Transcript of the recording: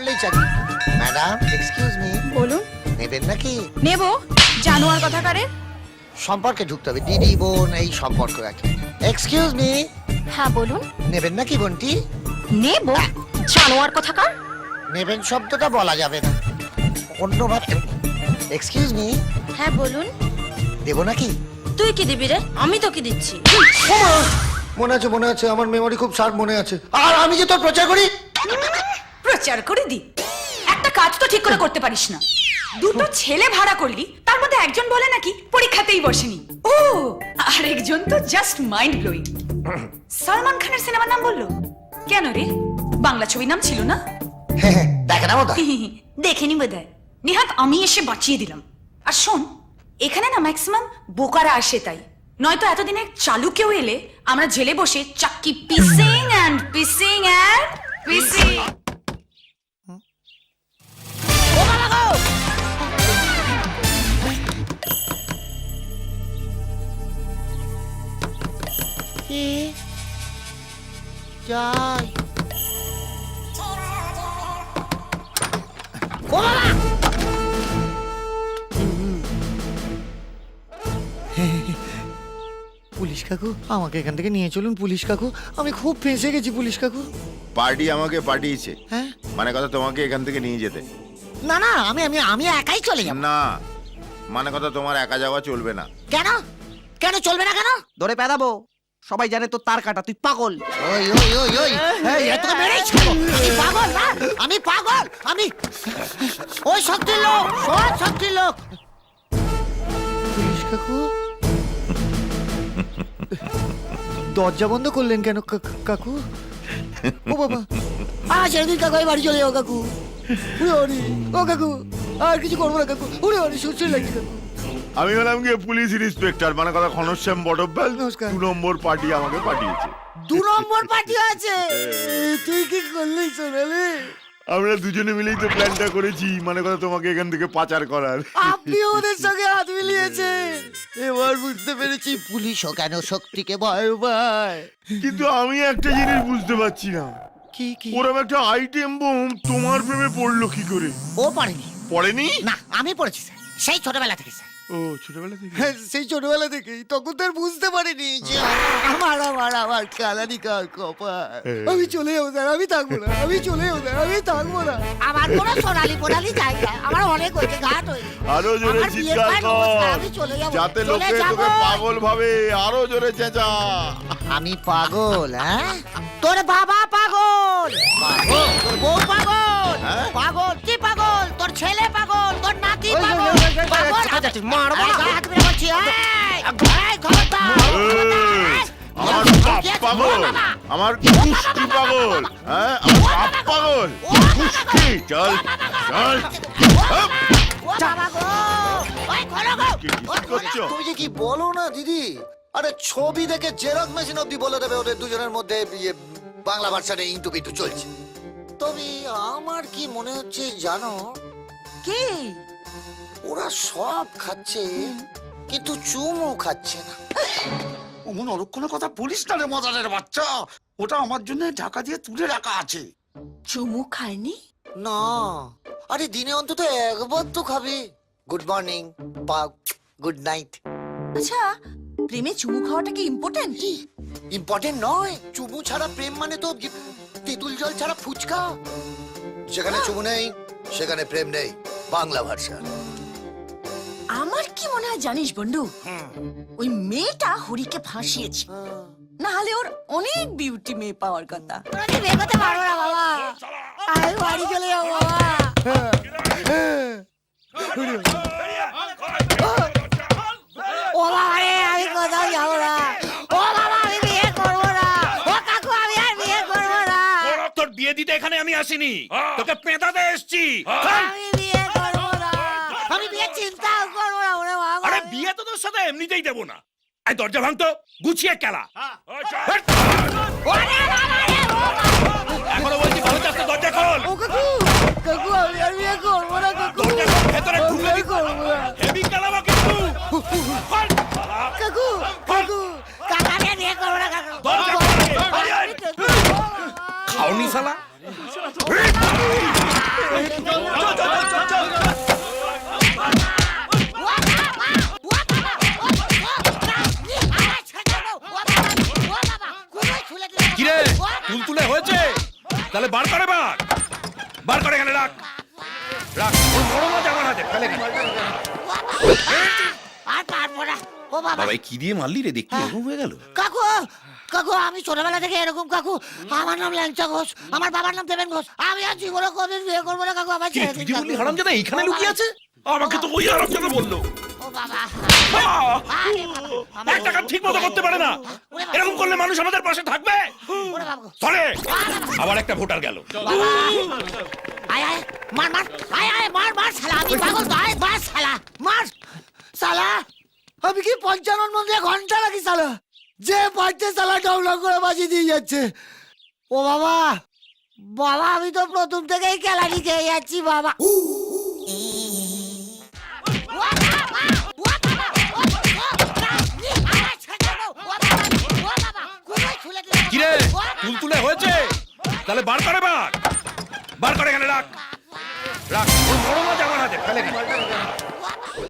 করলেই চাকরি। Madam excuse me, বলুন। নেবেন নাকি? নেব। জানোয়ার কথা কারে? সম্পর্কে ঢুকতে হবে, দিদি বোন এই সম্পর্ক রাখি। এক্সকিউজ মি, হ্যাঁ বলুন। নেবেন নাকি বোনটি? নেব। জানোয়ার কথা কার? নেবেন শব্দটা বলা যাবে না, অন্যভাবে। এক্সকিউজ মি, হ্যাঁ বলুন। দেবো নাকি? তুই কি দিবি রে? আমি তো কি দিচ্ছি। মনে আছে মনে আছে, আমার মেমোরি খুব শার্প মনে আছে। আর আমি যে তোর প্রচার করি। প্রচার করে দি? একটা কাজ তো ঠিক করে করতে পারিস না। দুটো ছেলে ভাড়া করলি, তার মধ্যে একজন বলে নাকি পরীক্ষাতেই বসেনি। ও আর একজন তো জাস্ট মাইন্ড ব্লোয়িং। সালমান খানের সিনেমার নাম বললো কেন রে? বাংলা ছবির নাম ছিল না? দেখে না বোধ দেখেনি বোধহয়। নিহাত আমি এসে বাঁচিয়ে দিলাম। আর শোন, এখানে না ম্যাক্সিমাম বোকারা আসে, তাই নয়তো এতদিনে চালু কেউ এলে আমরা জেলে বসে চাক্কি পিসিং অ্যান্ড পিসিং অ্যান্ড পিসিং। যাই। পুলিশ কাকু, আমাকে এখান থেকে নিয়ে চলুন পুলিশ কাকু, আমি খুব ফেঁসে গেছি পুলিশ কাকু। পার্টি আমাকে পাঠিয়েছে, হ্যাঁ মানে কথা তোমাকে এখান থেকে নিয়ে যেতে। না না, আমি আমি আমি একাই চলে যাব। না, মানে কথা তোমার একা যাওয়া চলবে না। কেন? কেন চলবে না কেন? ধরে পেদাবো, সবাই জানে তোর তার কাটা, তুই পাগল। ওই ওই ওই ওই, এই তোকে মেরেই ছাড়বো। আমি পাগল না, আমি পাগল, আমি ওই শক্তির লোক, সব শক্তির লোক। পুলিশ কাকু দরজা বন্ধ করলেন কেন কাকু? ও বাবা, ছেড়ে দিন কাকু, আমি বাড়ি চলে যাও কাকু। উড়ে ওরি, ও কাকু আর কিছু করবো না কাকু, উড়ে ওরি, সুস্থ লাগছে কাকু। আমি হলাম গিয়ে পুলিশ ইন্সপেক্টর, মানে কথা ঘনশ্যাম বটব্যাল। নমস্কার। 2 নম্বর পার্টি আমাকে পাঠিয়েছে। 2 নম্বর পার্টি আছে? তুই কি করলি সোনালি? আমরা দুজনে মিলেই তো প্ল্যানটা করেছি, মানে কথা তোমাকে এখান থেকে পাচার করার। আপনি ওদের সঙ্গে হাত মিলিয়েছেন। এবার বুঝতে পেরেছি পুলিশও কেন শক্তিকে ভয় পায়। কিন্তু আমি একটা জিনিস বুঝতে পারছি না, কি কি? ওরকম একটা আইটেম বোম তোমার প্রেমে পড়লো কি করে? ও পারেনি। পড়েনি? না, আমি পড়েছি স্যার, সেই ছোটবেলা থেকে স্যার। ও ছোটবেলা থেকে? সেই ছোটবেলা থেকেই, তখন তো আর বুঝতে পারিনি যে আমার কালানি কার কপাল। আমি চলে যাবো স্যার, আমি থাকবো না, আমি চলে যাবো স্যার, আমি থাকবো না। আমার কোনো সোনালি পোনালি জায়গা, আমার অনেক হয়েছে, ঘাট হয়েছে। আরো জোরে আমার বিয়ের চিৎকার পর নমস্কার, কর, আমি চলে যাবো, যাতে চলে লোকে যাবো। তোকে পাগল ভাবে। আরো জোরে চেঁচা। আমি পাগল? হ্যাঁ, তোর বাবা পাগল, পাগল তোর বউ পাগল, হ্যাঁ? পাগল কি পাগল, তোর ছেলে পাগল, তোর নাতি পাগল, পাগল। মারবো না, হাত মেরে বলছি, এই খবরদার। এই, আমার বাপ পাগল, আমার কুষ্টি পাগল, হ্যাঁ আমার বাপ পাগল, কুষ্টি। চল চল। হাপ! কি করছো? তুমি যে কি বলো না দিদি, আরে ছবি দেখে জেরক্স মেশিন অব্দি বলে দেবে ওদের দুজনের মধ্যে বাংলা ভাষাটা ইন্টু পিন্টু চলছে। তবে আমার কি মনে হচ্ছে জানো, কে? ওরা সব খাচ্ছে কিন্তু চুমু খাচ্ছে না। অমন অলক্ষণের কথা বলিস না রে মজারের বাচ্চা, ওটা আমার জন্য ঢাকা দিয়ে তুলে রাখা আছে। চুমু খায়নি? না, আরে দিনে অন্তত একবার তো খাবে। গুড মর্নিং বা গুড নাইট। আচ্ছা, প্রেমে চুমু খাওয়াটা কি ইম্পর্টেন্ট? ইম্পর্টেন্ট নয়, চুমু ছাড়া প্রেম মানে তো তেঁতুল জল ছাড়া ফুচকা। যেখানে চুমু নেই সেখানে প্রেম নেই, বাংলা ভাষা। আমার কি মনে হয় জানিস বন্ধু, ওই মেয়েটা হরিকে ফাঁসিয়েছে, না হলে ওর অনেক বিউটি মেয়ে পাওয়ার কথা। আমি বেরোতে পারবো না বাবা, আমি বাড়ি চলে যাবো বাবা। ও বাবা রে, আমি কোথাও যাবো না। ও বাবা, আমি বিয়ে করবো না। ও কাকু, আমি আর বিয়ে করবো না। তোর বিয়ে দিতে এখানে আমি আসিনি, তোকে পেঁদাতে এসেছি। আমি বিয়ে করবো না, আমি বিয়ে চিন্তাও করবো না। ওরে বাবা, আরে বিয়ে তো তোর সাথে এমনিতেই দেবো না। এই দরজা ভাঙতো, গুছিয়ে খেলা। ওরে বাবা রে, ও বাবা। এখনো বলছি ভালো চাচ্ছে, দরজা খোল। ও কাকু, কাকু আমি আর বিয়ে করবো না কাকু। দরজা খোল, ভেতরে আমি ঢুকলে বিয়ে করবো না। হেভি খেলাবো কিন্তু। খোল। কাকু, কাকু, কাকু আমি আর বিয়ে করবো না কাকু। দরজা খোল, বাইরে আয়। কাকু, খাওনি শালা। বার করে এখানে রাখ রাখ ওর বড় মাছ আমার হাতে ফেলে কেন? আর পারবো না ও বাবা বাবা এই কি দিয়ে মারলি রে দেখতে এরকম হয়ে গেল কাকু কাকু আমি ছোটবেলা থেকে এরকম কাকু আমার নাম ল্যাংচা ঘোষ আমার বাবার নাম দেবেন ঘোষ আমি আর জীবনে কোনদিন বিয়ে করবো না কাকু আমার কি ছেড়ে তুই দিন যে বললি কাকু। হারামজাদা এখানে লুকিয়ে আছে আমাকে তো ওই হারামজাদা বললো ও বাবা আহ! আরে বাবা, একটা কাজ ঠিক মতো করতে পারে না এরকম করলে মানুষ আমাদের পাশে থাকবে ওরে বাবা ধরে আবার একটা ভোটার গেল বাবা আয় আয় মার মার আয় আয় মার মার শালা আমি পাগল তো আয় মার শালা মার শালা আমি কি পঞ্চানন মন্দিরে ঘন্টা রাখি শালা যে পাচ্ছে শালা ডাউলা করে বাজি দিয়ে যাচ্ছে ও বাবা বাবা আমি তো প্রথম থেকেই কেলানি খেয়ে যাচ্ছি বাবা কিরে তুলতুলে হয়েছে তাহলে বার করে বার করে এখানে রাখ রাখ ওর বড় মাছ আমার হাতে ফেলে কেন?